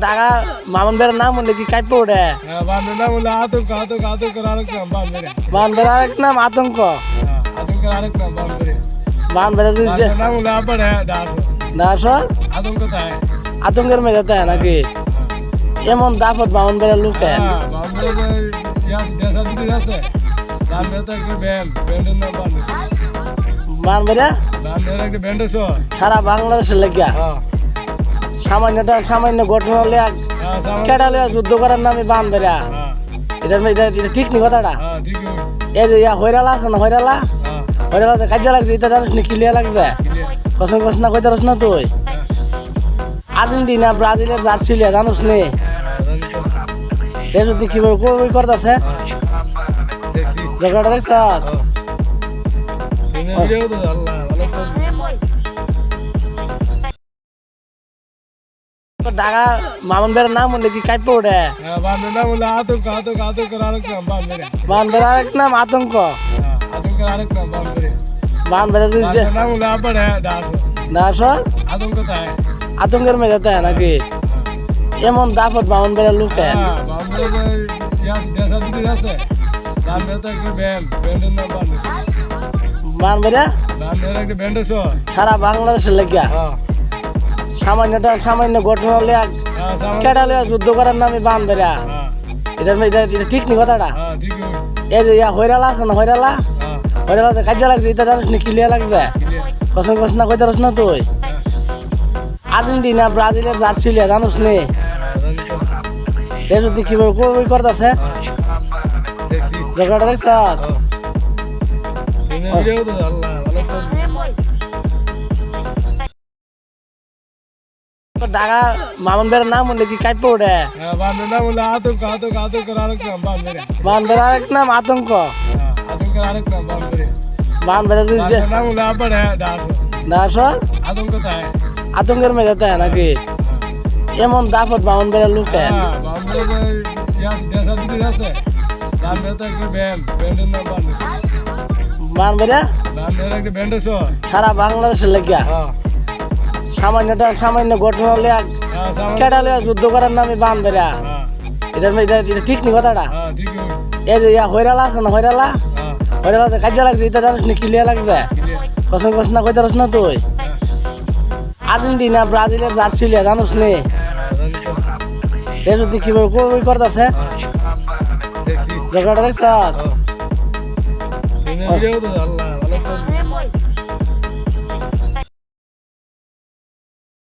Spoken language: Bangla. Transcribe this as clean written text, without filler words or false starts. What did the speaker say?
ঢাকা মামুন বেড়ার নাম বললে কি কাইপে ওঠে? বান্ধবের নাম হলো আতঙ্ক আতঙ্ক আতঙ্কের আরেক নাম বান্ধবের। মামুন বেড়ার আরেক নাম আতঙ্ক। আতঙ্কের আরেক নাম বান্ধবের। মামুন বেড়া বান্ধবের নাম হলো আবার ডাক দাসর আতঙ্ক তাই। আতঙ্কের মেয়ে তাই নাকি? এমন দাফত মামুন বেড়ার লোকে বান্ধবের দেশা দিদি আছে বান্ধবের তো একটা ব্যান্ড ব্যান্ডের নাম বান্ধব। মামুন বেড়া বান্ধবের একটা ব্যান্ডের শো সারা বাংলাদেশের লেগিয়া সামান্য ঘটনা হলে কেডা লইয়া যুদ্ধ করার নামে বান বেড়া। এটা ঠিক নি কথাটা? এই যে হইরালা আছে না হইরালা কাজে লাগছে এটা জানিস নি কিলিয়া লাগছে কষ্ট না কইতে রস না তুই আর্জেন্টিনা ব্রাজিলের জার্সি লিয়া জানিস নি যদি কিভাবে কই করতেছে জায়গাটা দেখছ ঢাকা মামুন বেড়ার নাম বললে কি কাইপে ওঠে? বান্ধবের নাম হলো আতঙ্ক আতঙ্ক আতঙ্কের আরেক নাম বান্ধবের। মামুন বেড়ার আরেক নাম আতঙ্ক। আতঙ্কের আরেক নাম বান্ধবের। মামুন বেড়া বান্ধবের নাম হলো আবার ডাক দাসর আতঙ্ক তাই। আতঙ্কের মেয়ে তাই নাকি? এমন দাফত মামুন বেড়ার লোকে বান্ধবের দেশা দিদি আছে বান্ধবের তো একটা ব্যান্ড ব্যান্ডের নাম বান্ধব। মামুন বেড়া বান্ধবের একটা ব্যান্ডের শো সারা বাংলাদেশের লেগিয়া সামান্য ঘটনা হলে কেডা লইয়া যুদ্ধ করার নামে বান বেড়া। এটা ঠিক নি কথাটা? এই যে হইরালা আছে না হইরালা কাজে লাগছে এটা জানিস নি কিলিয়া লাগছে কষ্ট না কইতে রস না তুই আর্জেন্টিনা ব্রাজিলের জার্সি লিয়া জানিস নি যদি কিভাবে কই করতেছে জায়গাটা দেখছ ঢাকা মামুন বেড়ার নাম বললে কি কাইপে ওঠে? বান্ধবের নাম হলো আতঙ্ক আতঙ্ক আতঙ্কের আরেক নাম বান্ধবের। মামুন বেড়ার আরেক নাম আতঙ্ক। আতঙ্কের আরেক নাম বান্ধবের। মামুন বেড়া বান্ধবের নাম হলো আবার ডাক দাসর আতঙ্ক তাই। আতঙ্কের মেয়ে তাই নাকি? এমন দাফত মামুন বেড়ার লোকে বান্ধবের দেশা দিদি আছে বান্ধবের তো একটা ব্যান্ড ব্যান্ডের নাম বান্ধব। মামুন বেড়া বান্ধবের একটা ব্যান্ডের শো সারা বাংলাদেশের লেগিয়া সামান্য ঘটনা হলে কেডা লইয়া যুদ্ধ করার নামে বান বেড়া। এটা ঠিক নি কথাটা? এই যে হইরালা আছে না হইরালা কাজে লাগছে এটা জানিস নি কিলিয়া লাগছে কষ্ট না কইতে রস না তুই আর্জেন্টিনা ব্রাজিলের জার্সি লিয়া জানিস নি যদি কিভাবে কই করতেছে জায়গাটা দেখছ আল্লাহ